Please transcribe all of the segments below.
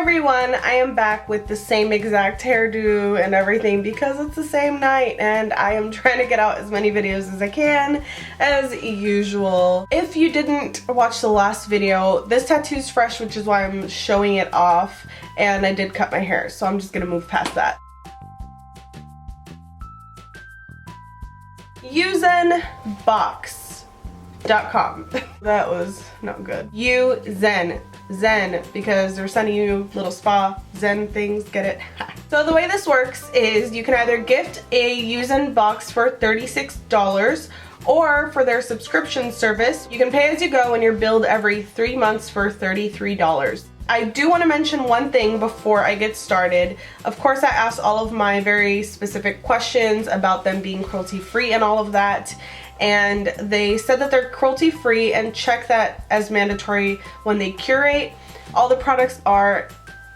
everyone, I am back with the same exact hairdo and everything because it's the same night and I am trying to get out as many videos as I can as usual. If you didn't watch the last video, this tattoo's fresh, which is why I'm showing it off, and I did cut my hair, so I'm just gonna move past that. YUZENbox.com. That was not good. YUZEN. Zen, because they're sending you little spa Zen things, get it? So the way this works is you can either gift a YUZEN box for $36, or for their subscription service, you can pay as you go and you're billed every 3 months for $33. I do want to mention one thing before I get started. Of course, I asked all of my very specific questions about them being cruelty-free and all of that, and they said that they're cruelty-free and check that as mandatory when they curate. All the products are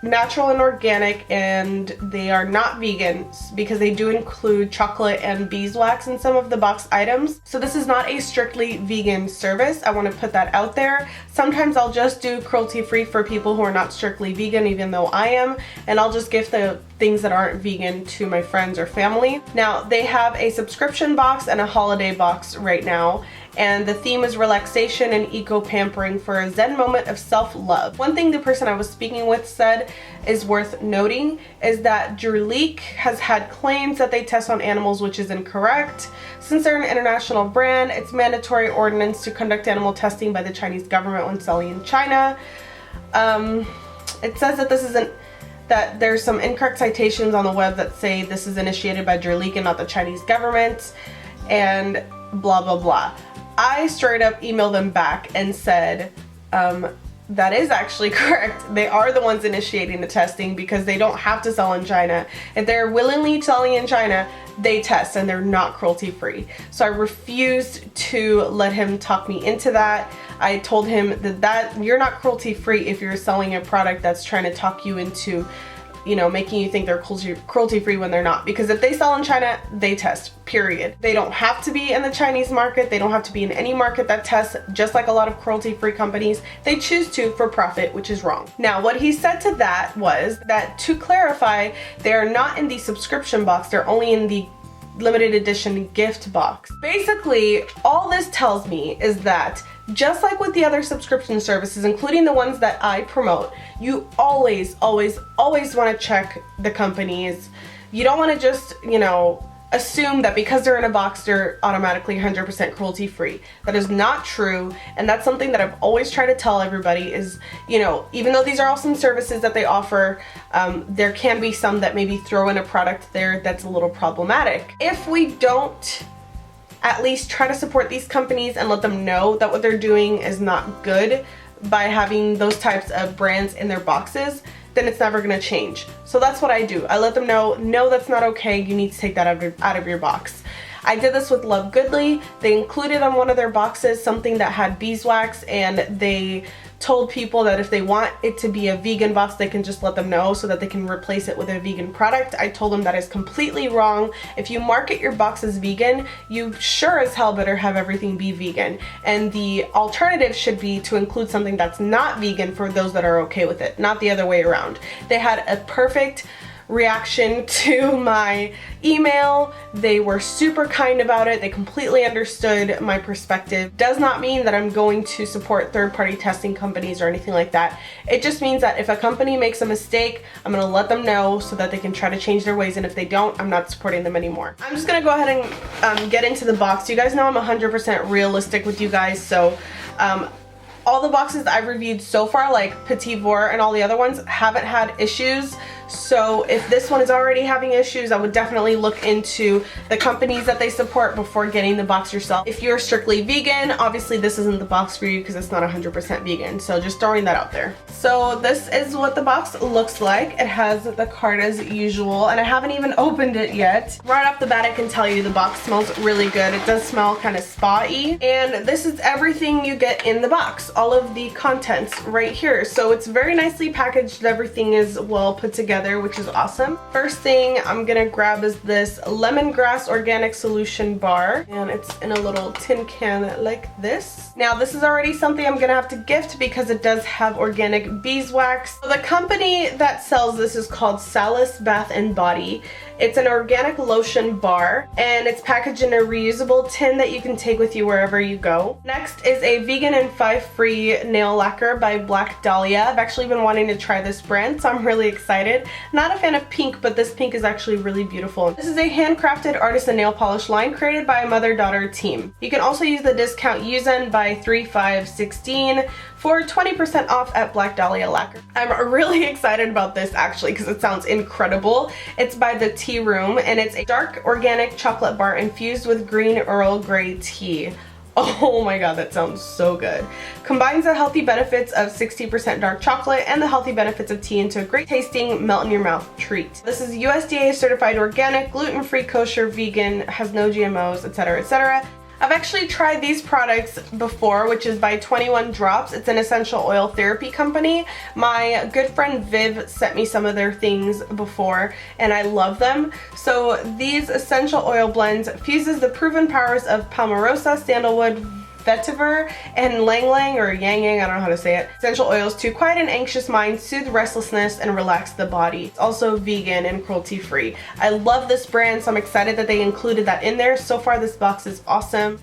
natural and organic, and they are not vegan because they do include chocolate and beeswax in some of the box items. So this is not a strictly vegan service. I want to put that out there. Sometimes I'll just do cruelty-free for people who are not strictly vegan, even though I am, and I'll just gift the things that aren't vegan to my friends or family. Now, they have a subscription box and a holiday box right now, and the theme is relaxation and eco-pampering for a Zen moment of self-love. One thing the person I was speaking with said is worth noting is that Jurleek has had claims that they test on animals, which is incorrect. Since they're an international brand, it's mandatory ordinance to conduct animal testing by the Chinese government when selling in China. It says that this isn't that there's some incorrect citations on the web that say this is initiated by Jurleek and not the Chinese government, and blah blah blah. I straight up emailed them back and said, that is actually correct. They are the ones initiating the testing because they don't have to sell in China. If they're willingly selling in China, they test and they're not cruelty-free. So I refused to let him talk me into that. I told him that you're not cruelty-free if you're selling a product that's trying to talk you into, you know, making you think they're cruelty-free when they're not. Because if they sell in China, they test, period. They don't have to be in the Chinese market. They don't have to be in any market that tests, just like a lot of cruelty-free companies. They choose to for profit, which is wrong. Now, what he said to that was that, to clarify, they're not in the subscription box. They're only in the limited edition gift box. Basically, all this tells me is that just like with the other subscription services, including the ones that I promote, you always want to check the companies. You don't want to just, you know, assume that because they're in a box, they're automatically 100% cruelty-free. That is not true, and that's something that I've always tried to tell everybody is, you know, even though these are awesome services that they offer, there can be some that maybe throw in a product there that's a little problematic. If we don't at least try to support these companies and let them know that what they're doing is not good by having those types of brands in their boxes, then it's never gonna change. So that's what I do. I let them know, no, that's not okay. You need to take that out of your box. I did this with Love Goodly. They included on one of their boxes something that had beeswax, and they told people that if they want it to be a vegan box, they can just let them know so that they can replace it with a vegan product. I told them that is completely wrong. If you market your box as vegan, you sure as hell better have everything be vegan. And the alternative should be to include something that's not vegan for those that are okay with it, not the other way around. They had a perfect reaction to my email. They were super kind about it. They completely understood my perspective. Does not mean that I'm going to support third-party testing companies or anything like that. It just means that if a company makes a mistake, I'm gonna let them know so that they can try to change their ways, and if they don't, I'm not supporting them anymore. I'm just gonna go ahead and get into the box. You guys know I'm 100% realistic with you guys, so all the boxes I've reviewed so far, like Petit, Vour, and all the other ones, haven't had issues. So if this one is already having issues, I would definitely look into the companies that they support before getting the box yourself. If you're strictly vegan, obviously this isn't the box for you because it's not 100% vegan. So just throwing that out there. So this is what the box looks like. It has the card as usual, and I haven't even opened it yet. Right off the bat, I can tell you the box smells really good. It does smell kind of spa-y, and this is everything you get in the box. All of the contents right here. So it's very nicely packaged. Everything is well put together, which is awesome. First thing I'm gonna grab is this lemongrass organic solution bar, and it's in a little tin can like this. Now this is already something I'm gonna have to gift because it does have organic beeswax. The company that sells this is called Salis Bath and Body. It's an organic lotion bar, and it's packaged in a reusable tin that you can take with you wherever you go. Next is a vegan and 5-free nail lacquer by Black Dahlia. I've actually been wanting to try this brand, so I'm really excited. Not a fan of pink, but this pink is actually really beautiful. This is a handcrafted artisan nail polish line created by a mother-daughter team. You can also use the discount YUZEN by 3516 for 20% off at Black Dahlia Lacquer. I'm really excited about this actually because it sounds incredible. It's by the Tea Room, and it's a dark organic chocolate bar infused with green Earl Grey tea. Oh my god, that sounds so good. Combines the healthy benefits of 60% dark chocolate and the healthy benefits of tea into a great tasting, melt in your mouth treat. This is USDA certified organic, gluten-free, kosher, vegan, has no GMOs, etc, etc. I've actually tried these products before, which is by 21 Drops. It's an essential oil therapy company. My good friend Viv sent me some of their things before, and I love them. So these essential oil blends fuses the proven powers of palmarosa, sandalwood, vetiver, and lang lang or yang yang, I don't know how to say it, essential oils to quiet an anxious mind, soothe restlessness, and relax the body. It's also vegan and cruelty-free. I love this brand, so I'm excited that they included that in there. So far this box is awesome.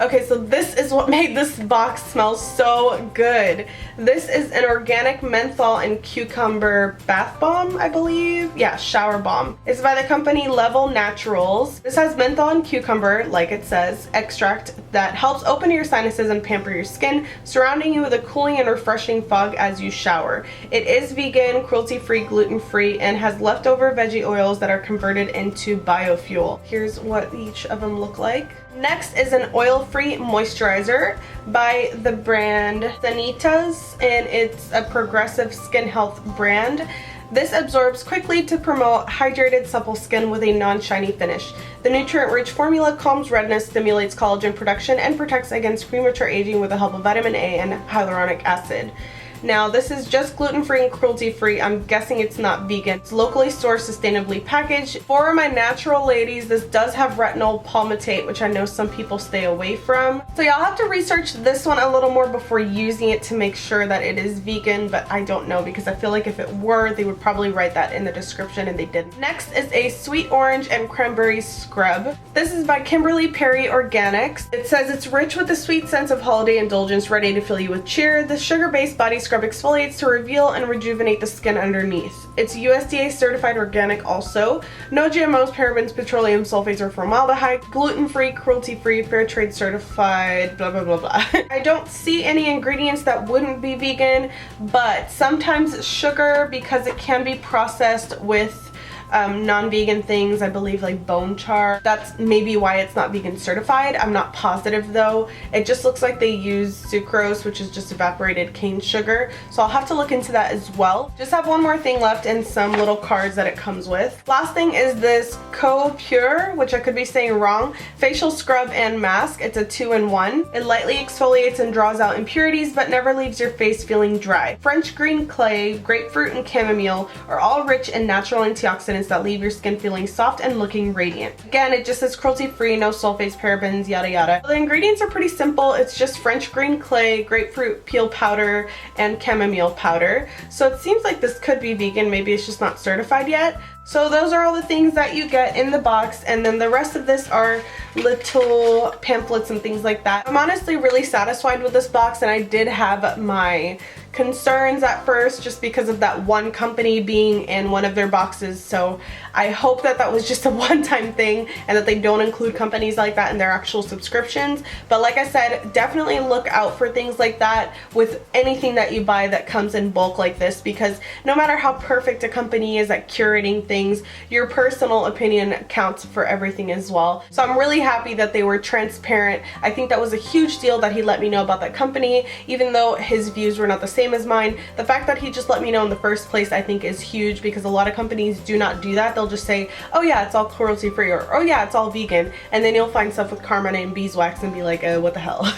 Okay, so this is what made this box smell so good. This is an organic menthol and cucumber bath bomb, I believe. Yeah, shower bomb. It's by the company Level Naturals. This has menthol and cucumber, like it says, extract that helps open your sinuses and pamper your skin, surrounding you with a cooling and refreshing fog as you shower. It is vegan, cruelty-free, gluten-free, and has leftover veggie oils that are converted into biofuel. Here's what each of them look like. Next is an oil-free moisturizer by the brand Sanitas, and it's a progressive skin health brand. This absorbs quickly to promote hydrated, supple skin with a non-shiny finish. The nutrient-rich formula calms redness, stimulates collagen production, and protects against premature aging with the help of vitamin A and hyaluronic acid. Now, this is just gluten-free and cruelty-free. I'm guessing it's not vegan. It's locally sourced, sustainably packaged. For my natural ladies, this does have retinol palmitate, which I know some people stay away from. So y'all have to research this one a little more before using it to make sure that it is vegan, but I don't know because I feel like if it were, they would probably write that in the description, and they didn't. Next is a sweet orange and cranberry scrub. This is by Kimberly Perry Organics. It says it's rich with a sweet sense of holiday indulgence, ready to fill you with cheer. The sugar-based body scrub exfoliates to reveal and rejuvenate the skin underneath. It's USDA certified organic also. No GMOs, parabens, petroleum sulfates, or formaldehyde. Gluten-free, cruelty-free, fair trade certified, blah blah blah blah. I don't see any ingredients that wouldn't be vegan, but sometimes sugar, because it can be processed with non-vegan things, I believe like bone char. That's maybe why it's not vegan certified. I'm not positive though. It just looks like they use sucrose, which is just evaporated cane sugar. So I'll have to look into that as well. Just have one more thing left and some little cards that it comes with. Last thing is this Co-Pure, which I could be saying wrong, facial scrub and mask. It's a 2-in-1. It lightly exfoliates and draws out impurities, but never leaves your face feeling dry. French green clay, grapefruit, and chamomile are all rich in natural antioxidants that leave your skin feeling soft and looking radiant. Again, it just says cruelty-free, no sulfates, parabens, yada yada. The ingredients are pretty simple. It's just French green clay, grapefruit peel powder, and chamomile powder. So it seems like this could be vegan. Maybe it's just not certified yet. So those are all the things that you get in the box, and then the rest of this are little pamphlets and things like that. I'm honestly really satisfied with this box, and I did have my concerns at first just because of that one company being in one of their boxes, so I hope that that was just a one-time thing and that they don't include companies like that in their actual subscriptions. But like I said, definitely look out for things like that with anything that you buy that comes in bulk like this, because no matter how perfect a company is at curating things, your personal opinion counts for everything as well. So I'm really happy that they were transparent. I think that was a huge deal that he let me know about that company, even though his views were not the same as mine. The fact that he just let me know in the first place I think is huge, because a lot of companies do not do that. They'll just say, oh yeah, it's all cruelty free, or oh yeah, it's all vegan, and then you'll find stuff with carmine and beeswax and be like, what the hell.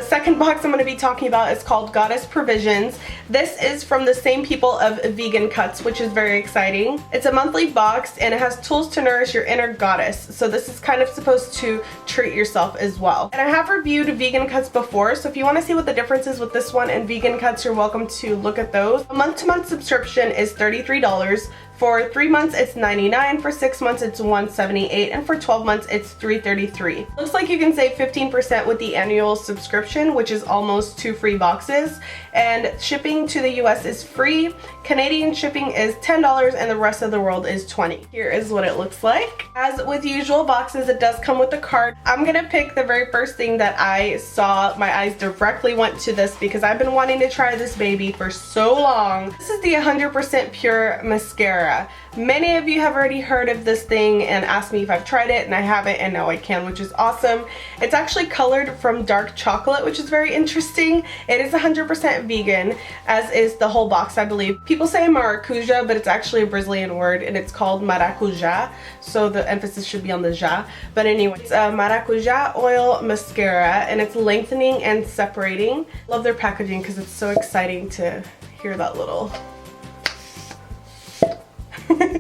second box I'm going to be talking about is called Goddess Provisions. This is from the same people of Vegan Cuts, which is very exciting. It's a monthly box and it has tools to nourish your inner goddess. So this is kind of supposed to treat yourself as well. And I have reviewed Vegan Cuts before, so if you want to see what the difference is with this one and Vegan Cuts, you're welcome to look at those. A month-to-month subscription is $33. For 3 months it's $99, for 6 months it's $178, and for 12 months it's $333. Looks like you can save 15% with the annual subscription, which is almost 2 free boxes, and shipping to the US is free. Canadian shipping is $10 and the rest of the world is $20. Here is what it looks like. As with usual boxes, it does come with a card. I'm gonna pick the very first thing that I saw. My eyes directly went to this because I've been wanting to try this baby for so long. This is the 100% Pure Mascara. Many of you have already heard of this thing and asked me if I've tried it, and I haven't, and now I can, which is awesome. It's actually colored from dark chocolate, which is very interesting. It is 100% vegan, as is the whole box, I believe. People say maracuja, but it's actually a Brazilian word, and it's called maracuja, so the emphasis should be on the ja. But anyway, it's a maracuja oil mascara, and it's lengthening and separating. Love their packaging because it's so exciting to hear that little...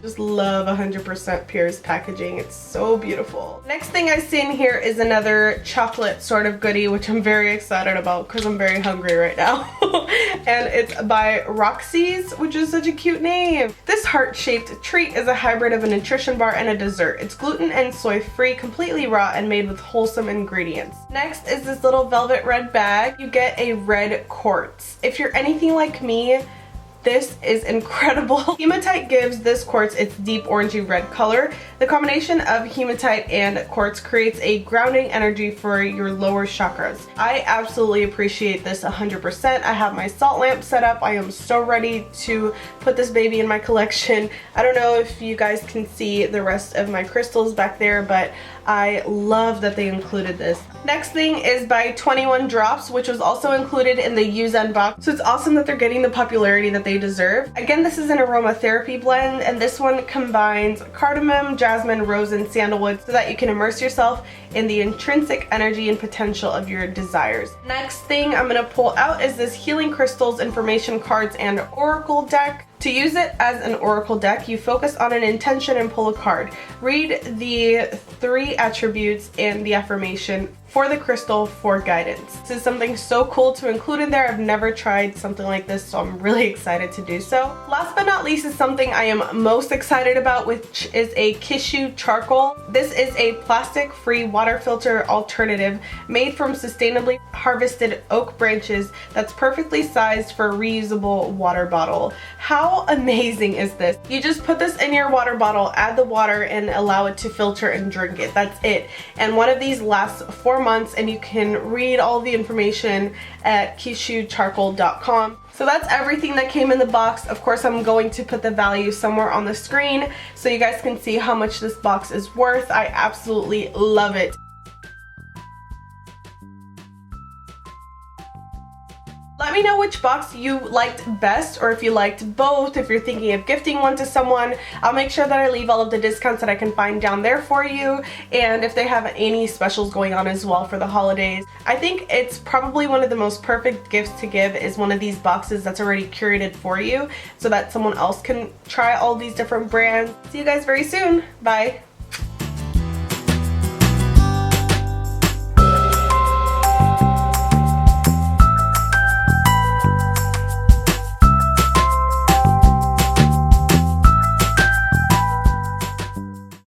Just love 100% Pure's packaging. It's so beautiful. Next thing I see in here is another chocolate sort of goodie, which I'm very excited about because I'm very hungry right now. And it's by Roxy's, which is such a cute name. This heart-shaped treat is a hybrid of a nutrition bar and a dessert. It's gluten and soy free, completely raw, and made with wholesome ingredients. Next is this little velvet red bag. You get a red quartz. If you're anything like me, this is incredible. Hematite gives this quartz its deep orangey red color. The combination of hematite and quartz creates a grounding energy for your lower chakras. I absolutely appreciate this 100%. I have my salt lamp set up. I am so ready to put this baby in my collection. I don't know if you guys can see the rest of my crystals back there, but I love that they included this. Next thing is by 21 Drops, which was also included in the YUZEN box. So it's awesome that they're getting the popularity that they deserve. Again, this is an aromatherapy blend, and this one combines cardamom, jasmine, rose, and sandalwood so that you can immerse yourself in the intrinsic energy and potential of your desires. Next thing I'm gonna pull out is this Healing Crystals Information Cards and Oracle deck. To use it as an oracle deck, you focus on an intention and pull a card. Read the 3 attributes and the affirmation for the crystal for guidance. This is something so cool to include in there. I've never tried something like this, so I'm really excited to do so. Last but not least is something I am most excited about, which is a Kishu charcoal. This is a plastic-free water filter alternative made from sustainably harvested oak branches that's perfectly sized for a reusable water bottle. How amazing is this? You just put this in your water bottle, add the water, and allow it to filter and drink it. That's it. And one of these lasts 4 months, and you can read all the information at kishucharcoal.com. So that's everything that came in the box. Of course, I'm going to put the value somewhere on the screen so you guys can see how much this box is worth. I absolutely love it. Let me know which box you liked best, or if you liked both, if you're thinking of gifting one to someone. I'll make sure that I leave all of the discounts that I can find down there for you, and if they have any specials going on as well for the holidays. I think it's probably one of the most perfect gifts to give is one of these boxes that's already curated for you so that someone else can try all these different brands. See you guys very soon. Bye.